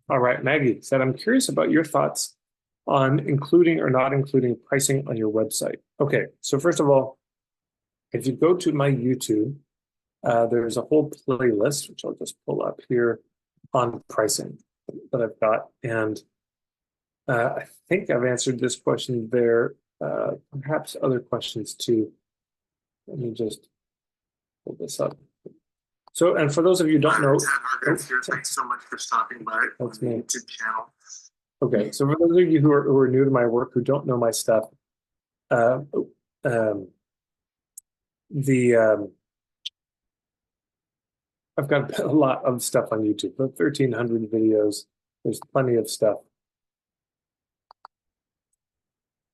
All right, Maggie said, I'm curious about your thoughts on including or not including pricing on your website. Okay, so first of all, if you go to my YouTube, there's a whole playlist, which I'll just pull up here on pricing that I've got. And I think I've answered this question there, perhaps other questions too. Let me just pull this up. So, and for those of you who don't know, thanks so much for stopping by on the YouTube channel. Okay, so for those of you who are new to my work, who don't know my stuff, the I've got a lot of stuff on YouTube, about 1,300 videos. There's plenty of stuff.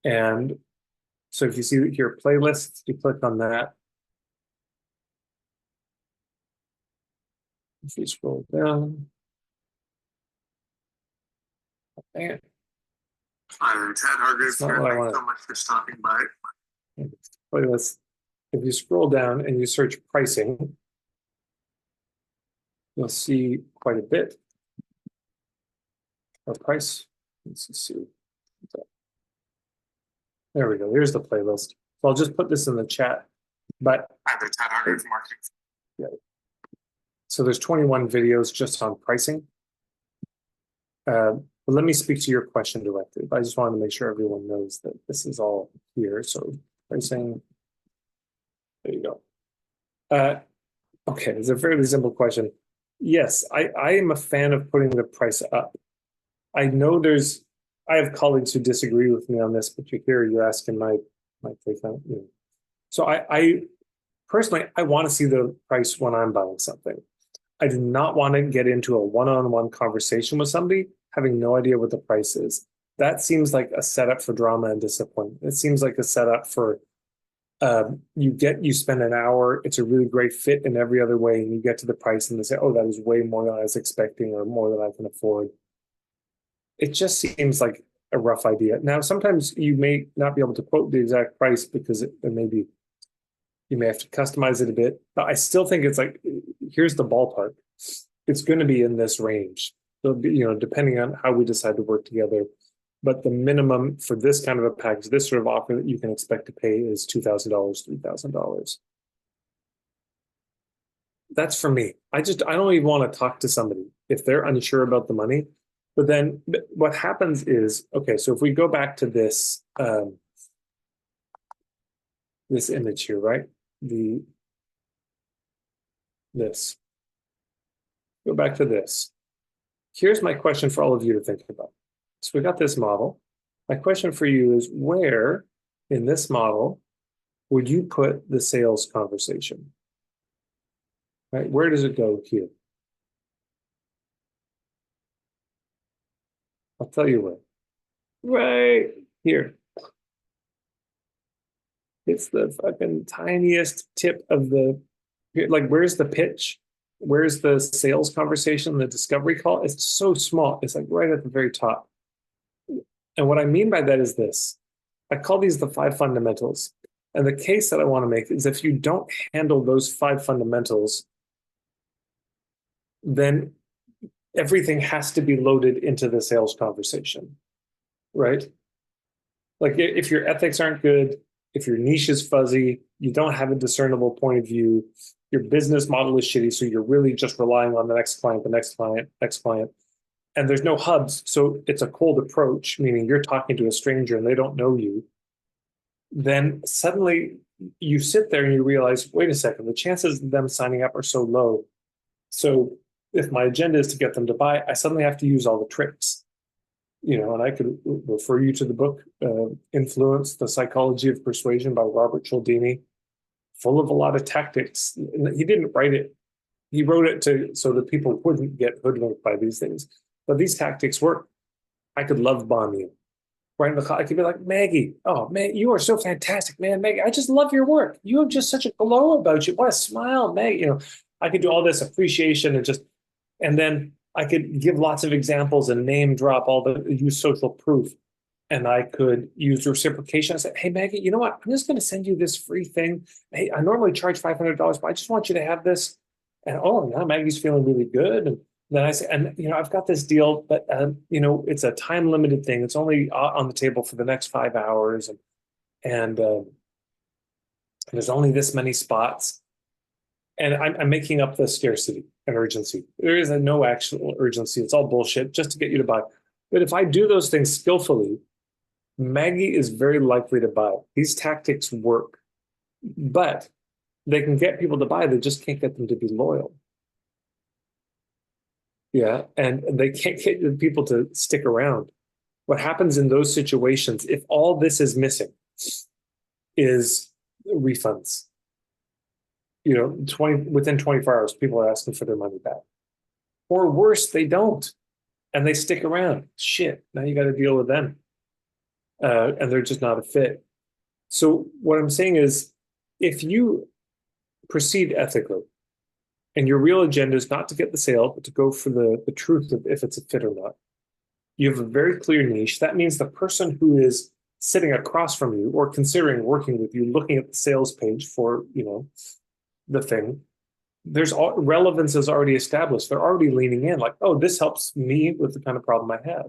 And so if you see here, playlists, you click on that. If you scroll down. Man. Hi, I'm Ted Hargreaves here. Thanks so much for stopping by. Playlist. If you scroll down and you search pricing, you'll see quite a bit of price. Let's see. There we go. Here's the playlist. So I'll just put this in the chat. But hi there, Ted Hargreaves Marketing. Yeah. So there's 21 videos just on pricing. But let me speak to your question directly. I just wanted to make sure everyone knows that this is all here. So pricing. There you go. Okay, it's a fairly simple question. Yes, I am a fan of putting the price up. I know I have colleagues who disagree with me on this, but you're asking my take on it. So I personally, I want to see the price when I'm buying something. I do not want to get into a one-on-one conversation with somebody having no idea what the price is. That seems like a setup for drama and disappointment. It seems like a setup for you spend an hour, it's a really great fit in every other way, and you get to the price and they say, oh, that is way more than I was expecting or more than I can afford. It just seems like a rough idea. Now, sometimes you may not be able to quote the exact price because you may have to customize it a bit, but I still think it's like, here's the ballpark. It's going to be in this range. So, depending on how we decide to work together. But the minimum for this kind of a package, this sort of offer that you can expect to pay is $2,000, $3,000. That's for me. I don't even want to talk to somebody if they're unsure about the money. But then what happens is, okay, so if we go back to this, this image here, right? This. Go back to this. Here's my question for all of you to think about. So we got this model. My question for you is, where in this model would you put the sales conversation? Right? Where does it go here? I'll tell you where. Right here. It's the fucking tiniest tip of like, where's the pitch? Where's the sales conversation, the discovery call? It's so small. It's like right at the very top. And what I mean by that is this. I call these the 5 fundamentals. And the case that I want to make is if you don't handle those 5 fundamentals, then everything has to be loaded into the sales conversation, right? Like if your ethics aren't good, if your niche is fuzzy, you don't have a discernible point of view, your business model is shitty, so you're really just relying on the next client, the next client, next client, and there's no hubs, so it's a cold approach, meaning you're talking to a stranger and they don't know you, then suddenly you sit there and you realize, wait a second, the chances of them signing up are so low. So if my agenda is to get them to buy, I suddenly have to use all the tricks. And I could refer you to the book, Influence, The Psychology of Persuasion by Robert Cialdini, full of a lot of tactics. He didn't write it. He wrote it so that people wouldn't get hoodwinked by these things. But these tactics work. I could love bomb you. Right in the call, I could be like, Maggie, oh, man, you are so fantastic, man. Maggie, I just love your work. You have just such a glow about you. What a smile, Maggie. I could do all this appreciation and then I could give lots of examples and name drop use social proof. And I could use reciprocation. I said, hey, Maggie, you know what? I'm just going to send you this free thing. Hey, I normally charge $500, but I just want you to have this. And now Maggie's feeling really good. And Then I say, and I've got this deal, but it's a time limited thing. It's only on the table for the next 5 hours, and there's only this many spots. And I'm making up the scarcity and urgency. There is no actual urgency. It's all bullshit just to get you to buy. But if I do those things skillfully, Maggie is very likely to buy. These tactics work, but they can get people to buy. They just can't get them to be loyal. Yeah, and they can't get people to stick around. What happens in those situations, if all this is missing, is refunds. within 24 hours, people are asking for their money back. Or worse, they don't. And they stick around. Shit, now you got to deal with them. And they're just not a fit. So what I'm saying is, if you proceed ethically, and your real agenda is not to get the sale, but to go for the truth of if it's a fit or not, you have a very clear niche. That means the person who is sitting across from you or considering working with you, looking at the sales page for, the thing, relevance is already established. They're already leaning in like, oh, this helps me with the kind of problem I have.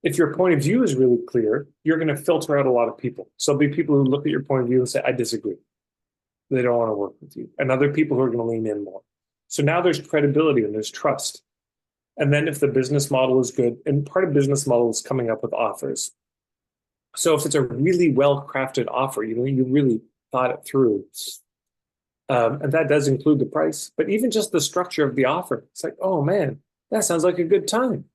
If your point of view is really clear, you're going to filter out a lot of people. So there'll be people who look at your point of view and say, I disagree. They don't want to work with you. And other people who are going to lean in more. So now there's credibility and there's trust. And then if the business model is good, and part of business model is coming up with offers. So if it's a really well-crafted offer, you really thought it through. And that does include the price, but even just the structure of the offer. It's like, oh man, that sounds like a good time.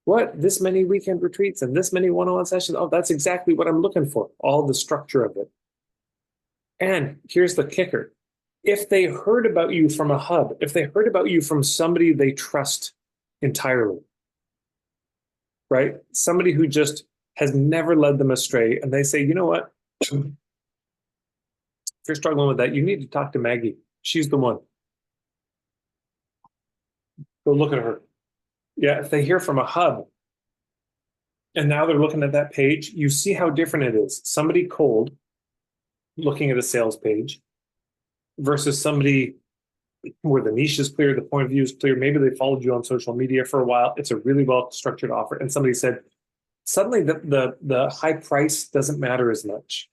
What? This many weekend retreats and this many one-on-one sessions? Oh, that's exactly what I'm looking for. All the structure of it. And here's the kicker. If they heard about you from a hub, if they heard about you from somebody they trust entirely, right? Somebody who just has never led them astray, and they say, you know what? If you're struggling with that, you need to talk to Maggie. She's the one. Go look at her. Yeah, if they hear from a hub, and now they're looking at that page, you see how different it is. Somebody cold looking at a sales page versus somebody where the niche is clear, the point of view is clear. Maybe they followed you on social media for a while. It's a really well-structured offer. And somebody said, suddenly the high price doesn't matter as much.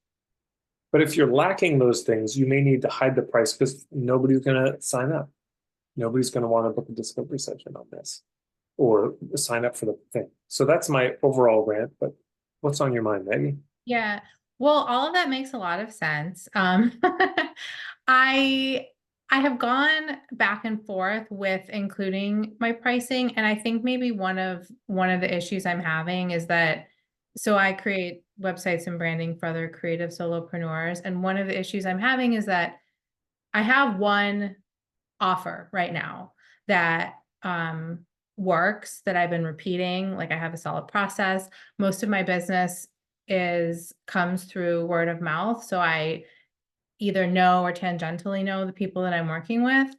But if you're lacking those things, you may need to hide the price because nobody's going to sign up. Nobody's going to want to book a discovery session on this or sign up for the thing. So that's my overall rant. But what's on your mind, Maggie? Yeah, well, all of that makes a lot of sense. I have gone back and forth with including my pricing, and I think maybe one of the issues I'm having is that, so I create websites and branding for other creative solopreneurs, and one of the issues I'm having is that I have one offer right now that works, that I've been repeating. Like, I have a solid process. Most of my business comes through word of mouth, so I either know or tangentially know the people that I'm working with.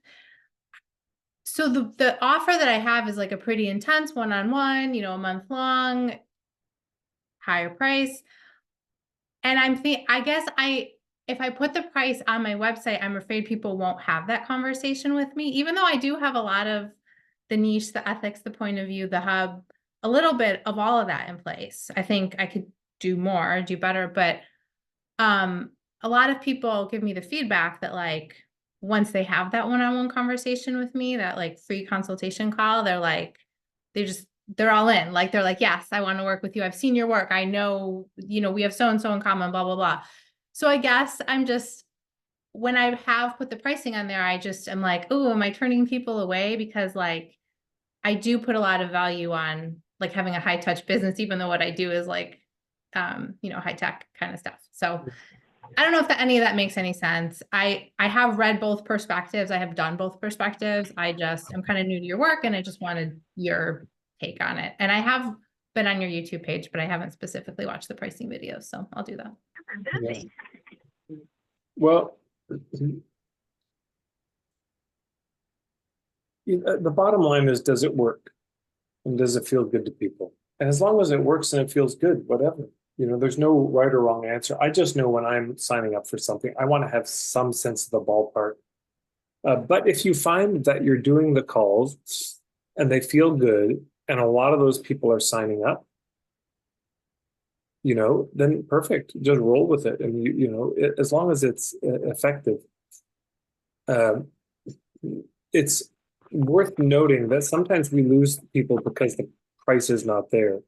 So the offer that I have is like a pretty intense one-on-one, a month long, higher price. And I guess if I put the price on my website, I'm afraid people won't have that conversation with me, even though I do have a lot of the niche, the ethics, the point of view, the hub, a little bit of all of that in place. I think I could do more, do better, but a lot of people give me the feedback that, like, once they have that one-on-one conversation with me, that like free consultation call, they're like, they're all in. Like, they're like, yes, I want to work with you. I've seen your work. I know, we have so-and-so in common, blah, blah, blah. So I guess when I have put the pricing on there, I'm like, oh, am I turning people away? Because like, I do put a lot of value on like having a high touch business, even though what I do is like, high tech kind of stuff. So I don't know if any of that makes any sense. I have read both perspectives. I have done both perspectives. I'm kind of new to your work, and I just wanted your take on it. And I have been on your YouTube page, but I haven't specifically watched the pricing videos, so I'll do that. Yes. Well, the bottom line is, does it work? And does it feel good to people? And as long as it works and it feels good, whatever. There's no right or wrong answer. I just know when I'm signing up for something, I want to have some sense of the ballpark. But if you find that you're doing the calls and they feel good, and a lot of those people are signing up, then perfect, just roll with it. And as long as it's effective. It's worth noting that sometimes we lose people because the price is not there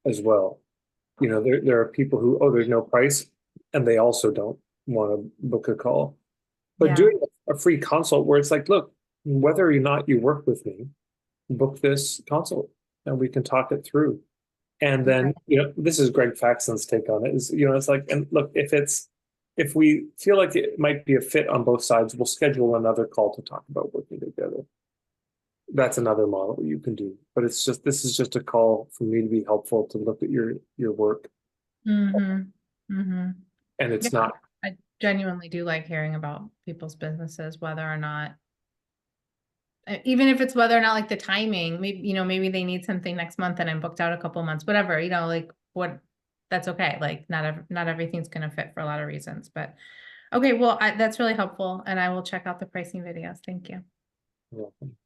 as well. There are people who, oh, there's no price, and they also don't want to book a call. But Yeah. doing a free consult where it's like, look, whether or not you work with me, book this consult and we can talk it through. And then, this is Greg Faxon's take on it is, it's like, and look, if we feel like it might be a fit on both sides, we'll schedule another call to talk about working together. That's another model you can do, but this is just a call for me to be helpful to look at your work. Mm-hmm. Mm-hmm. And it's Yeah, not. I genuinely do like hearing about people's businesses, whether or not, even if it's whether or not like the timing, maybe, maybe they need something next month and I'm booked out a couple months, whatever, like what, that's okay. Like not everything's going to fit for a lot of reasons, but okay, well, that's really helpful. And I will check out the pricing videos. Thank you. You're welcome.